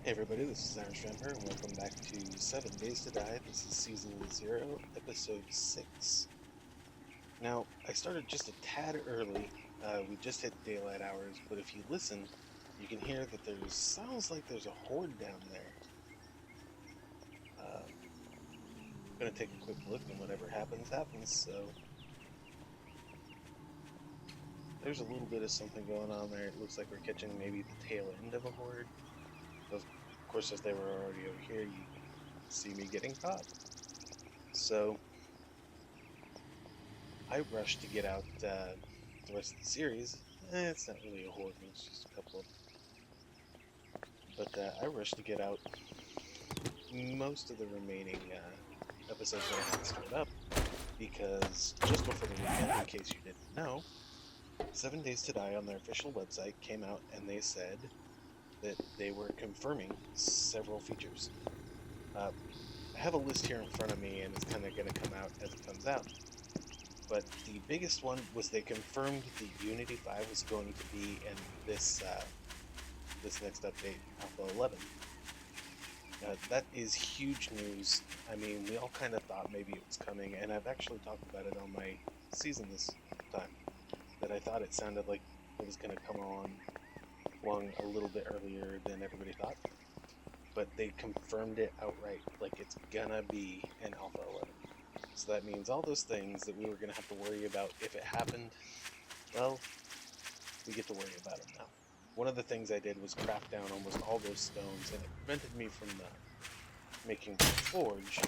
Hey everybody, this is Irish Vampire, and welcome back to 7 Days to Die. This is Season 0, Episode 6. Now, I started just a tad early. We just hit daylight hours, but if you listen, you can hear that sounds like there's a horde down there. I'm gonna take a quick look, and whatever happens, happens, so... There's a little bit of something going on there. It looks like we're catching maybe the tail end of a horde. Of course, if they were already over here, you see me getting caught. So, I rushed to get out the rest of the series. It's not really a horde, it's just a couple of... But I rushed to get out most of the remaining episodes that I had stored up, because just before the weekend, in case you didn't know, 7 Days to Die on their official website came out and they said that they were confirming several features. I have a list here in front of me, and it's kind of going to come out as it comes out. But the biggest one was they confirmed the Unity 5 was going to be in this next update, Alpha 11. That is huge news. I mean, we all kind of thought maybe it was coming, and I've actually talked about it on my season this time, that I thought it sounded like it was going to come along a little bit earlier than everybody thought. But they confirmed it outright, like it's gonna be in Alpha 11. So that means all those things that we were gonna have to worry about if it happened, well, we get to worry about them now. One of the things I did was craft down almost all those stones, and it prevented me from making the forge.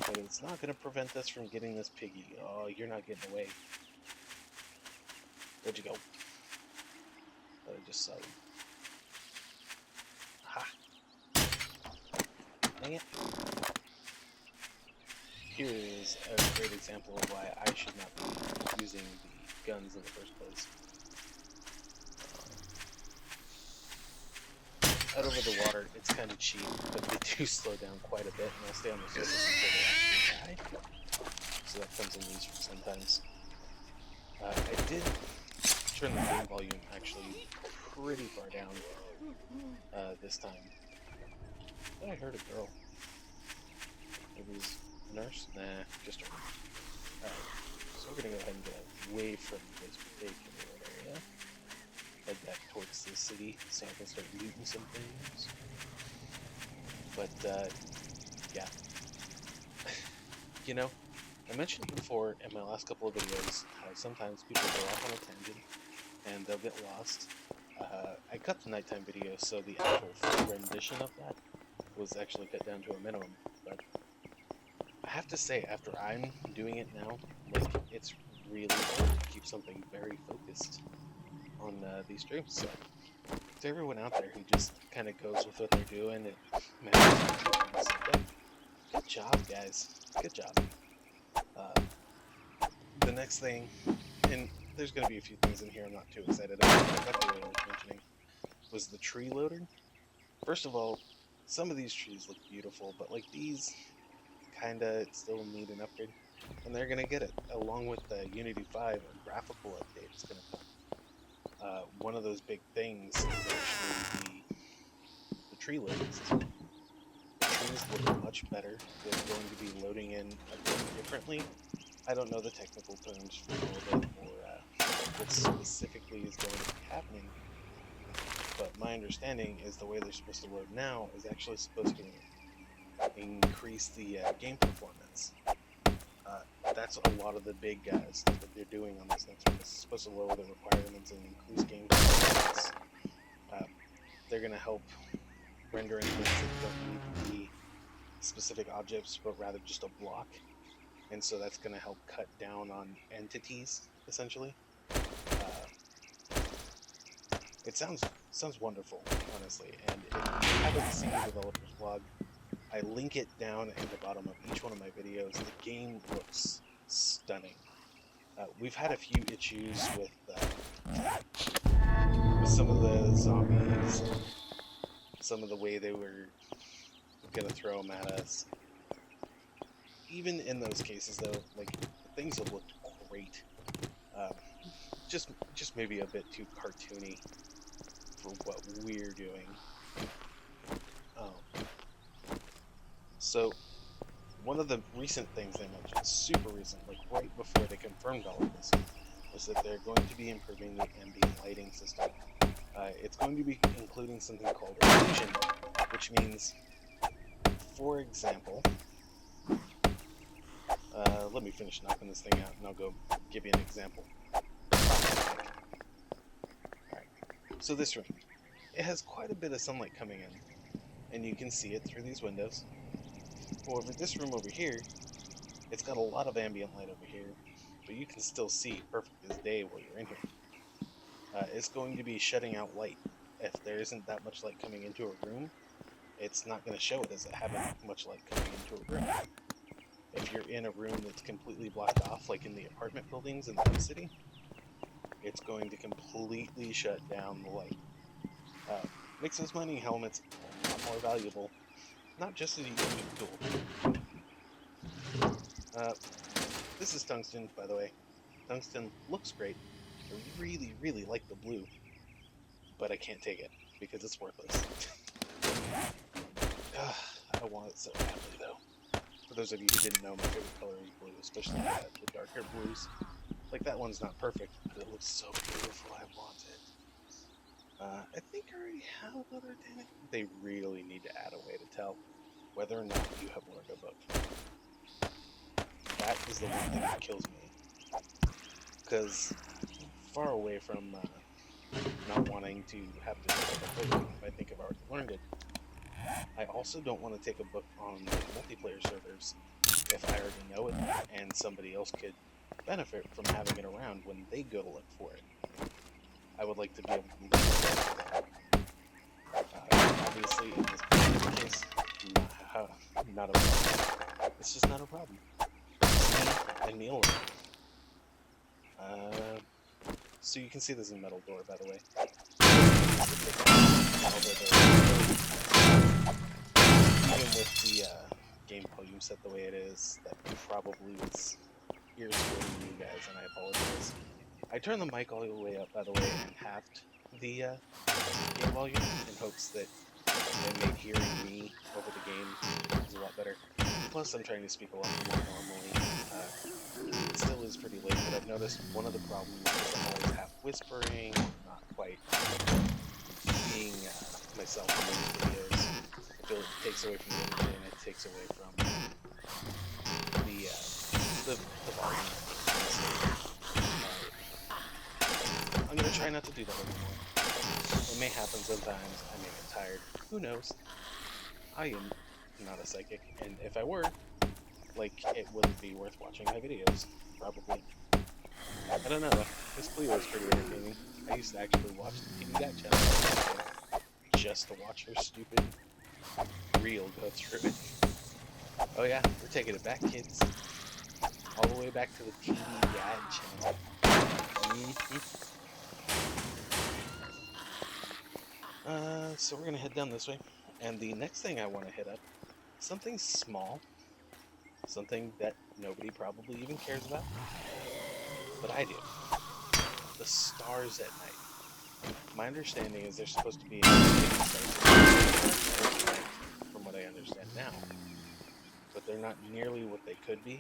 But it's not gonna prevent us from getting this piggy. Oh, you're not getting away. Where'd you go? I just saw you. Ha! Dang it. Here is a great example of why I should not be using the guns in the first place. Out over the water, it's kind of cheap, but they do slow down quite a bit, and they'll stay on the surface until they actually die. So that comes in useful sometimes. I did turn the game volume actually pretty far down this time. I heard a girl. It was a nurse? Nah, just her. Alright, so we're gonna go ahead and get away from this particular area. Head back towards the city so I can start looting some things. But, yeah. You know, I mentioned before in my last couple of videos how sometimes people go off on a tangent and they'll get lost. I cut the nighttime video, so the actual full rendition of that was actually cut down to a minimum. But I have to say, after I'm doing it now, like, it's really hard to keep something very focused on these streams. So to everyone out there who just kind of goes with what they're doing and manages to keep things simple, good job, guys. Good job. The next thing, and there's going to be a few things in here I'm not too excited about, but that's really worth mentioning, was the tree loader. First of all, some of these trees look beautiful, but like these, kinda still need an upgrade. And they're going to get it, along with the Unity 5, a graphical update is going to come. One of those big things is actually the tree loading system. The trees look much better. They're going to be loading in a bit differently. I don't know the technical terms for all of it, or what specifically is going to be happening, but my understanding is the way they're supposed to load now is actually supposed to increase the game performance. That's a lot of the big stuff that they're doing on this next one. It's supposed to lower the requirements and increase game performance. They're going to help render things that don't need to be specific objects, but rather just a block. And so that's going to help cut down on entities, essentially. It sounds wonderful, honestly. And if you haven't seen the developer's blog, I link it down at the bottom of each one of my videos. The game looks stunning. We've had a few issues with some of the zombies, some of the way they were gonna throw them at us. Even in those cases, though, like, things have looked great. Just maybe a bit too cartoony for what we're doing. one of the recent things they mentioned, super recent, like right before they confirmed all of this, was that they're going to be improving the ambient lighting system. It's going to be including something called illusion, which means, for example, let me finish knocking this thing out and I'll go give you an example. Alright, so this room, it has quite a bit of sunlight coming in, and you can see it through these windows. However, this room over here, it's got a lot of ambient light over here, but you can still see perfect as day while you're in here. It's going to be shutting out light. If there isn't that much light coming into a room, it's not going to show it as it having much light coming into a room. If you're in a room that's completely blocked off, like in the apartment buildings in the city, it's going to completely shut down the light. Makes those mining helmets a lot more valuable, not just as a using tool. This is tungsten, by the way. Tungsten looks great. I really, really like the blue, but I can't take it because it's worthless. I want it so badly, though. For those of you who didn't know, my favorite color is blue, especially the darker blues. Like, that one's not perfect, but it looks so beautiful, I want it. I think I already have another damn it. They really need to add a way to tell whether or not you have learned a book. That is the one thing that kills me. Because far away from not wanting to have to pick up a book if I think I've already learned it, I also don't want to take a book on the multiplayer servers if I already know it and somebody else could benefit from having it around when they go to look for it. I would like to be able to leave it there. Obviously, in this particular case, not a problem. It's just not a problem. It's me and me alone. So you can see there's a metal door, by the way. Even with the game volume set the way it is, that probably was irritating you guys, and I apologize. I turned the mic all the way up, by the way, and halved the game volume in hopes that it made hearing me over the game is a lot better. Plus, I'm trying to speak a lot more normally. It still is pretty late, but I've noticed one of the problems is I'm always half whispering, not quite being myself in these videos. I feel it takes away from the energy and it takes away from the volume. I'm gonna try not to do that anymore. It may happen sometimes. I may get tired. Who knows? I am not a psychic, and if I were, like, it wouldn't be worth watching my videos. Probably. I don't know though. Miss Cleo is pretty entertaining. I used to actually watch the TV Guide channel just to watch her stupid reel go through it. Oh yeah, we're taking it back, kids. All the way back to the TV Guide channel. So we're gonna head down this way, and the next thing I want to hit up, something small, something that nobody probably even cares about, but I do. The stars at night. My understanding is they're supposed to be from what I understand now, but they're not nearly what they could be,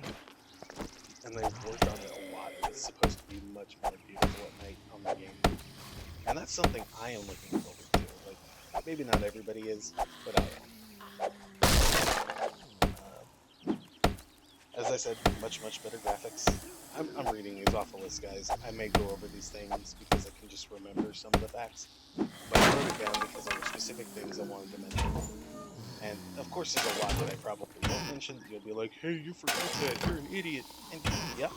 and they've worked on it a lot. It's supposed to be much more beautiful at night on the game, and that's something I am looking forward to. Like, maybe not everybody is, but I am. As I said, much better graphics. I'm reading these off a list, guys. I may go over these things because I can just remember some of the facts, but I wrote it down because there were specific things I wanted to mention. And of course, there's a lot that I probably won't mention. You'll be like, "Hey, you forgot that. You're an idiot." And yep.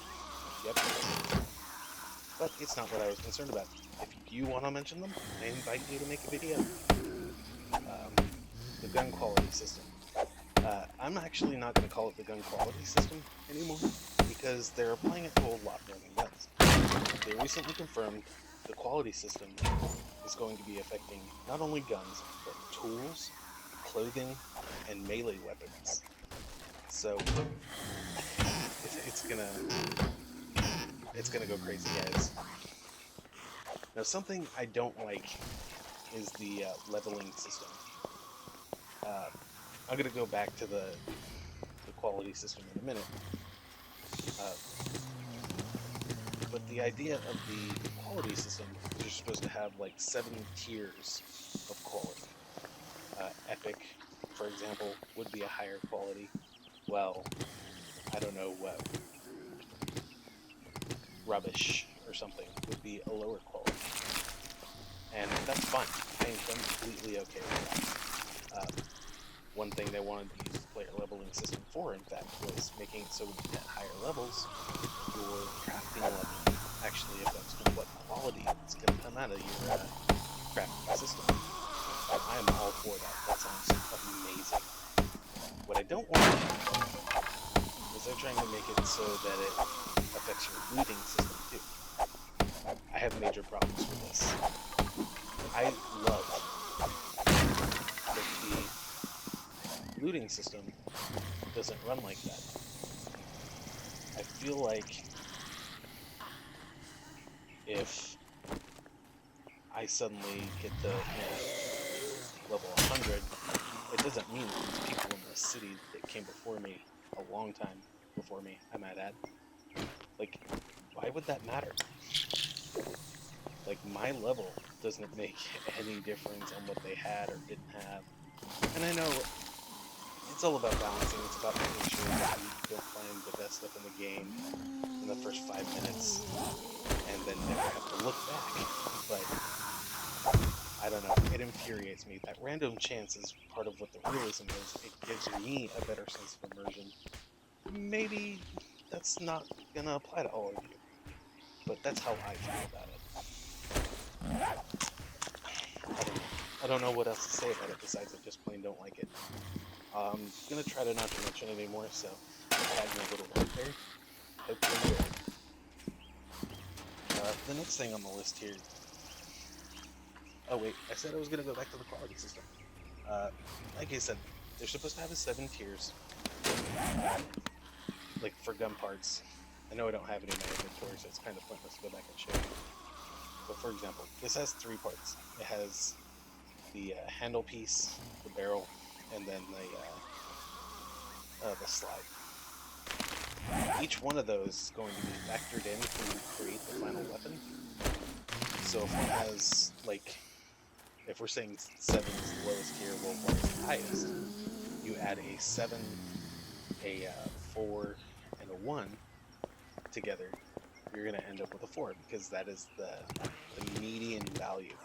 But it's not what I was concerned about. If you want to mention them, I invite you to make a video. The gun quality system. I'm actually not going to call it the gun quality system anymore, because they're applying it to a lot more than guns. They recently confirmed the quality system is going to be affecting not only guns, but tools, clothing, and melee weapons. So it's gonna go crazy, guys. Now, something I don't like is the leveling system. I'm gonna go back to the the quality system in a minute. Uh, but the idea of the quality system is you're supposed to have like 7 tiers of quality. Epic, for example, would be a higher quality. Well, I don't know what. Rubbish or something would be a lower quality. And that's fine. I am completely okay with that. One thing they wanted to use the player leveling system for, in fact, was making it so at higher levels, your crafting level actually affects what quality is going to come out of your crafting system. I am all for that. That sounds amazing. What I don't want to do is they're trying to make it so that it affects your looting system too. I have major problems with this. I love that the looting system doesn't run like that. I feel like if I suddenly get to level 100, it doesn't mean that these people in the city that came before me, a long time before me, I might add, like, why would that matter? Like, my level doesn't make any difference on what they had or didn't have. And I know it's all about balancing. It's about making sure that you don't find the best stuff in the game in the first 5 minutes and then never have to look back. But I don't know, it infuriates me. That random chance is part of what the realism is. It gives me a better sense of immersion. Maybe that's not gonna apply to all of you, but that's how I feel about it. I don't know what else to say about it besides I just plain don't like it. I'm gonna try to not to mention it anymore, so I'm adding a little right there. Hope you enjoy. The next thing on the list here. Oh wait, I said I was gonna go back to the quality system. Like I said, they're supposed to have 7 tiers. Like for gun parts. I know I don't have any in my inventory, so it's kind of pointless to go back and show you. But for example, this has 3 parts. It has the handle piece, the barrel, and then the slide. Each one of those is going to be factored in to create the final weapon. So if one has, like, if we're saying 7 is the lowest tier, well, 1 is the highest, you add a 7, a 4, and a 1 together, you're going to end up with a 4, because that is the median value.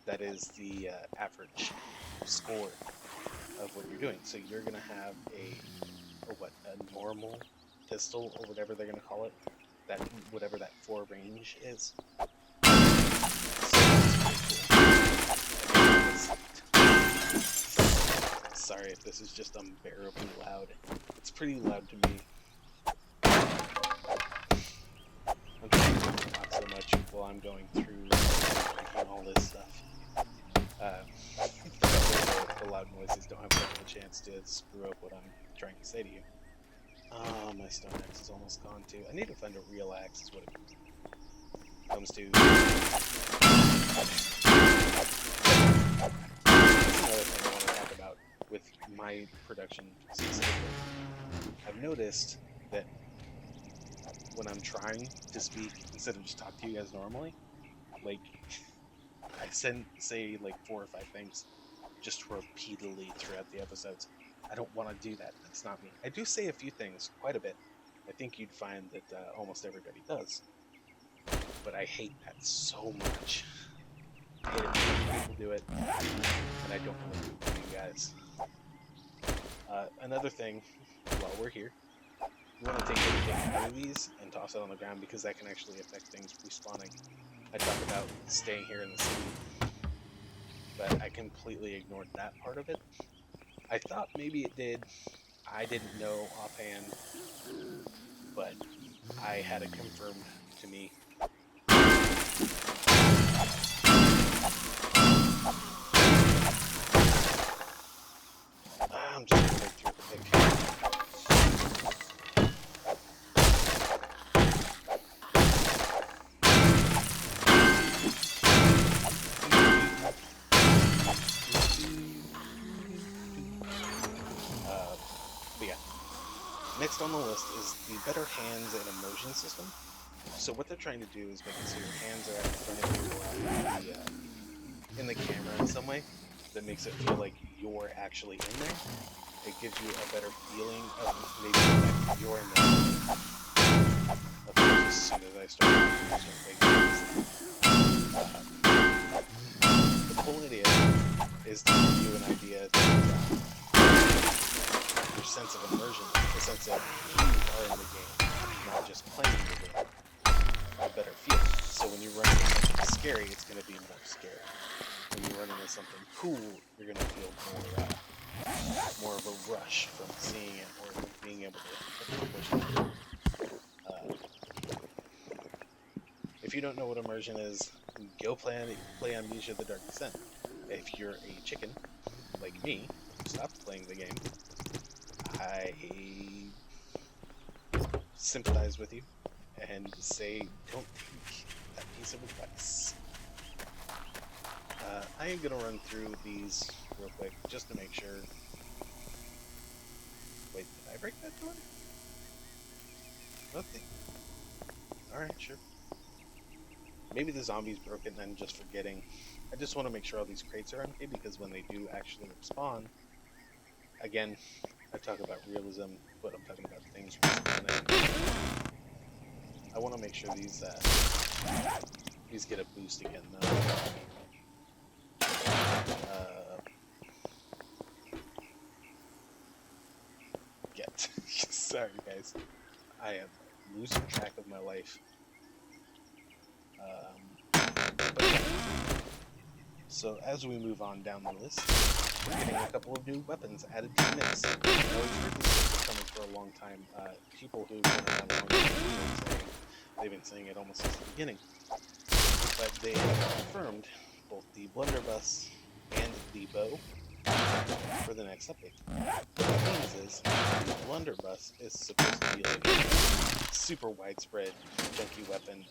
That is the average score of what you're doing. So you're going to have a normal pistol, or whatever they're going to call it, that whatever that 4 range is. Sorry if this is just unbearably loud. It's pretty loud to me. I'm trying not so much while I'm going through all this stuff. The loud noises don't have much of a chance to screw up what I'm trying to say to you. My stone axe is almost gone too. I need to find a real axe is what it comes to. That's another thing I want to talk about with my production specifically. I've noticed that when I'm trying to speak instead of just talk to you guys normally, like I say like 4 or 5 things just repeatedly throughout the episodes. I don't want to do that. That's not me. I do say a few things quite a bit. I think you'd find that almost everybody does. But I hate that so much. I hate it when people do it, and I don't want to do it for you guys. Another thing, while we're here, you want to take everything out of these and toss it on the ground, because that can actually affect things respawning. I talk about staying here in the city, but I completely ignored that part of it. I thought maybe it did. I didn't know offhand, but I had it confirmed to me. I'm just gonna go through the pick. But yeah, Next on the list is the better hands and immersion system. So what they're trying to do is make it so your hands are at the front of you in the camera in some way that makes it feel like you're actually in there. It gives you a better feeling of maybe that you're in there. Of course, as soon as I start the whole idea is to give you an idea that your sense of immersion, the sense of you are in the game, not just playing the game, a better feel. So when you run into something scary, it's going to be more scary. When you run into something cool, you're going to feel more of a rush from seeing it or being able to accomplish it. If you don't know what immersion is, go play Amnesia: The Dark Descent. If you're a chicken, like me, who stopped playing the game, I sympathize with you and say don't take that piece of advice. I am going to run through these real quick just to make sure. Wait, did I break that door? Nothing. Alright, sure. Maybe the zombies broke it and I'm just forgetting. I just want to make sure all these crates are empty because when they do actually respawn, again, I talk about realism, but I'm talking about things respawning. I want to make sure these get a boost again though. Sorry guys, I am losing track of my life. So as we move on down the list, we're getting a couple of new weapons added to the mix. Now we've heard this coming for a long time. People who've been around longer they've been saying it almost since the beginning. But they have confirmed both the blunderbuss and the bow for the next update. What that means is the blunderbuss is supposed to be like a super widespread junky weapon.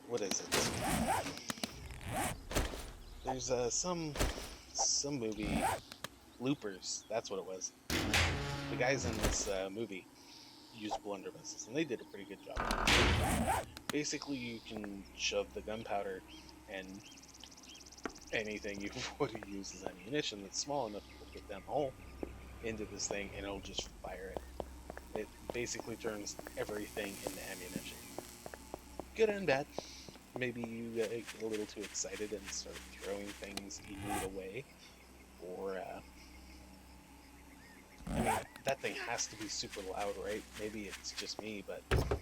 What is it? There's some movie, Loopers, that's what it was. The guys in this movie used blunderbusses, and they did a pretty good job. Basically, you can shove the gunpowder and anything you would use as ammunition that's small enough to fit down the hole into this thing, and it'll just fire it. It basically turns everything into ammunition. Good and bad. Maybe you get a little too excited and start throwing things easily away. Or, I mean, that thing has to be super loud, right? Maybe it's just me, but it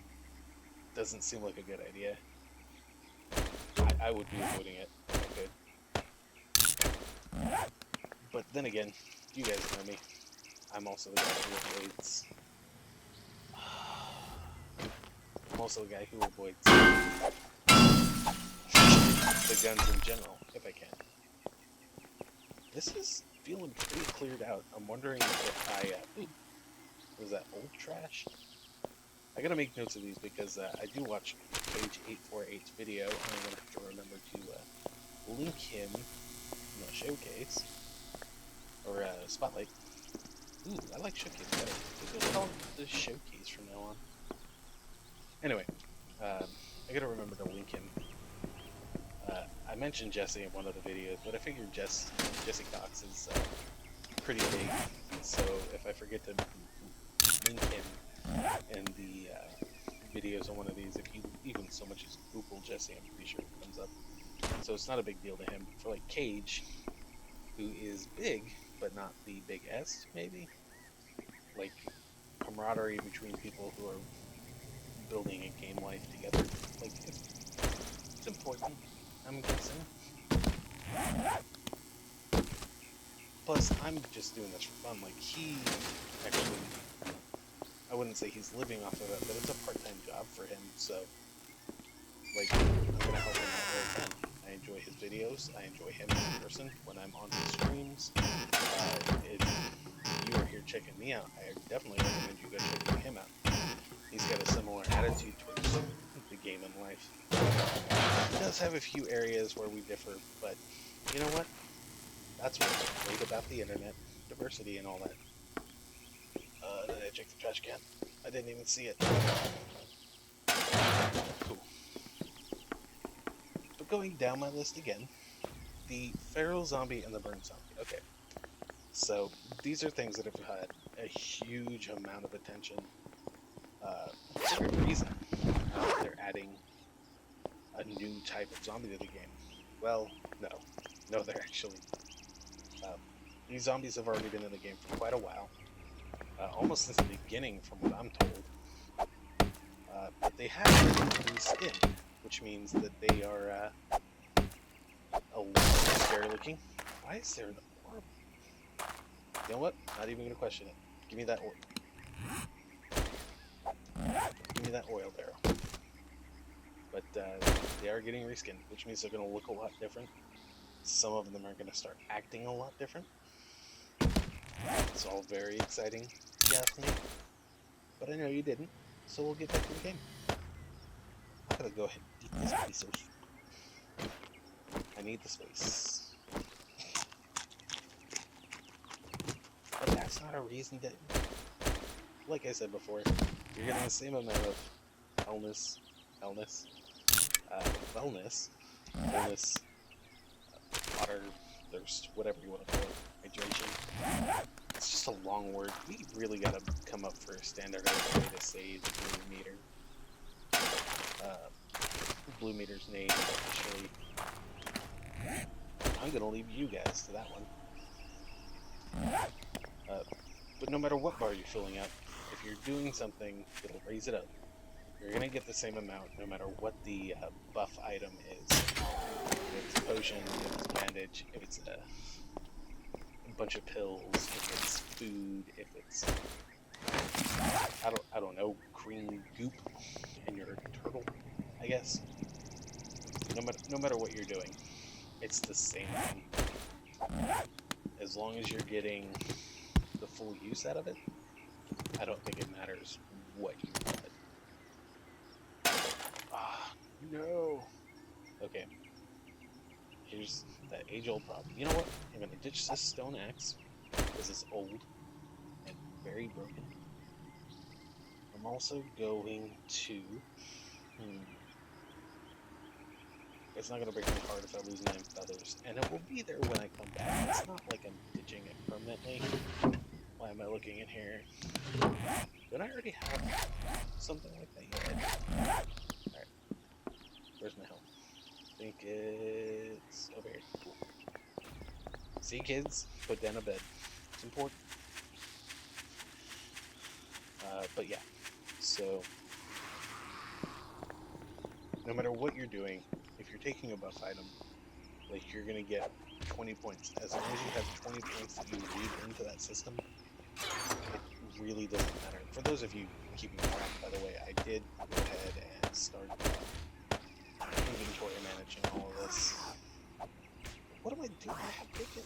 doesn't seem like a good idea. I would be avoiding it if I could. But then again, you guys know me. I'm also the guy who avoids... I'm also the guy who avoids the guns in general, if I can. This is feeling pretty cleared out. I'm wondering if I... was that old trash? I gotta make notes of these because I do watch page 848's video, and I'm gonna have to remember to link him in the showcase. Or spotlight. Ooh, I like showcase better. Maybe I'll call it the showcase from now on. Anyway, I gotta remember to link him. I mentioned Jesse in one of the videos, but I figured Jesse Cox is pretty big, so if I forget to link him in the videos on one of these, if you even so much as Google Jesse, I'm pretty sure it comes up. So it's not a big deal to him. For like Cage, who is big, but not the big S, maybe? Like camaraderie between people who are building a game life together. Like, it's important, I'm guessing. Plus, I'm just doing this for fun. Like, he actually, I wouldn't say he's living off of it, but it's a part-time job for him, so, like, I'm gonna help him out where I can. I enjoy his videos, I enjoy him in person when I'm on his streams. If you are here checking me out, I definitely recommend you go check him out. He's got a similar attitude towards the game and life. He does have a few areas where we differ, but you know what? That's what's great about the internet, diversity and all that. Did I check the trash can? I didn't even see it. Cool. But going down my list again, the feral zombie and the burn zombie. Okay. So these are things that have had a huge amount of attention for good reason. They're adding a new type of zombie to the game. Well, no, they're actually. These zombies have already been in the game for quite a while, almost since the beginning, from what I'm told. But they have been reskinned, which means that they are a little scary looking. Why is there an orb? You know what? Not even gonna question it. Give me that oil. Give me that oil barrel. But they are getting reskinned, which means they're gonna look a lot different. Some of them are gonna start acting a lot different. It's all very exciting, if you ask me. But I know you didn't, so we'll get back to the game. I'm gonna go ahead and eat this piece of soup. I need the space. But that's not a reason to... Like I said before, you're getting the same amount of wellness, water, thirst, whatever you want to call it, hydration. It's just a long word. We really gotta come up for a standardized way to say the blue meter. Blue meter's name, officially. I'm gonna leave you guys to that one. But no matter what bar you're filling up, if you're doing something that'll raise it up, you're gonna get the same amount no matter what the buff item is. If it's a potion, if it's bandage, if it's a bunch of pills, if it's food, if it's I don't know, green goop in your turtle, I guess. No matter what you're doing, it's the same thing. As long as you're getting the full use out of it, I don't think it matters what you put. Ah, no. Okay. Here's that age-old problem. You know what? I'm gonna ditch this stone axe because it's old and very broken. I'm also going to... It's not gonna break my heart if I lose 9 feathers, and it will be there when I come back. It's not like I'm ditching it permanently. Why am I looking in here? Don't I already have something like that yet? Alright. Where's my helm? I think it's over here. Cool. See, kids? Put down a bed. It's important. But yeah. So, no matter what you're doing, if you're taking a buff item, like, you're gonna get 20 points. As long as you have 20 points that you lead into that system, it really doesn't matter. For those of you keeping track, by the way, I did go ahead and start inventory managing all of this. What am I doing? I have bacon.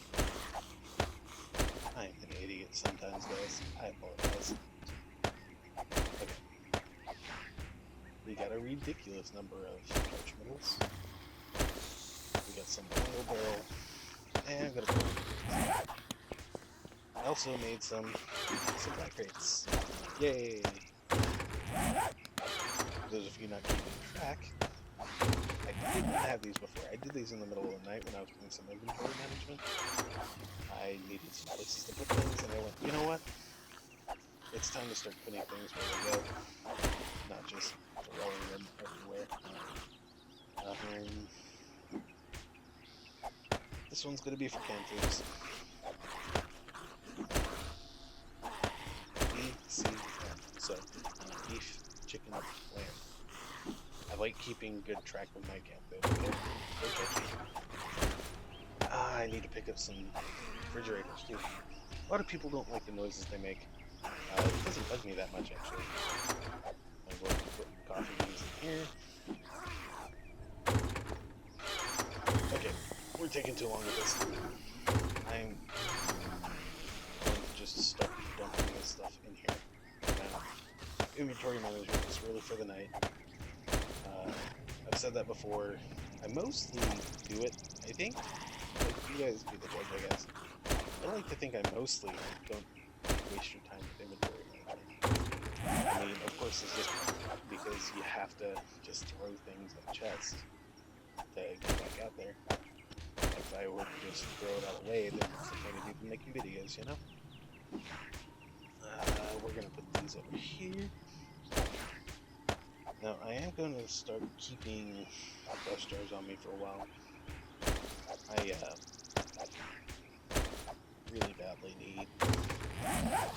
I am an idiot sometimes, guys. I apologize. Okay. We got a ridiculous number of parchments. We got some oil barrel. And I'm gonna put it. I also made some black crates. Yay! For those of you not keeping track, I didn't have these before. I did these in the middle of the night when I was doing some inventory management. I needed some places to put things, and I went, you know what? It's time to start putting things where they go, not just throwing them everywhere. This one's gonna be for canned foods. So, beef, chicken, lamb. I like keeping good track of my camp food. Okay. I need to pick up some refrigerators too. A lot of people don't like the noises they make. It doesn't bug me that much actually. I'm going to put coffee beans in here. Okay, we're taking too long with this. I'm going to just start dumping this stuff in here. Now, inventory management is really for the night. I've said that before. I mostly do it, I think. Like, you guys be the judge, I guess. I like to think I mostly don't waste your time with inventory management. I mean, of course, it's just because you have to just throw things in chests to get back out there. If I were to just throw it all away, then what's the point of even making videos, you know? We're gonna put these over here. Now, I am going to start keeping brush jars on me for a while. I really badly need to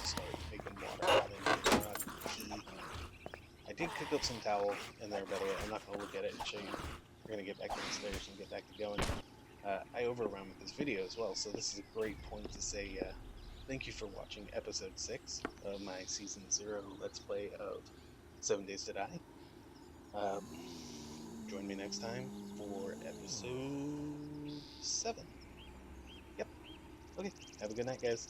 start making water and tea. I did cook up some towel in there, by the way. I'm not going to look at it and show you. We're going to get back downstairs and get back to going. I overran with this video as well, so this is a great point to say thank you for watching episode 6 of my season 0 Let's Play of 7 Days to Die. Join me next time for episode 7. Yep. Okay. Have a good night, guys.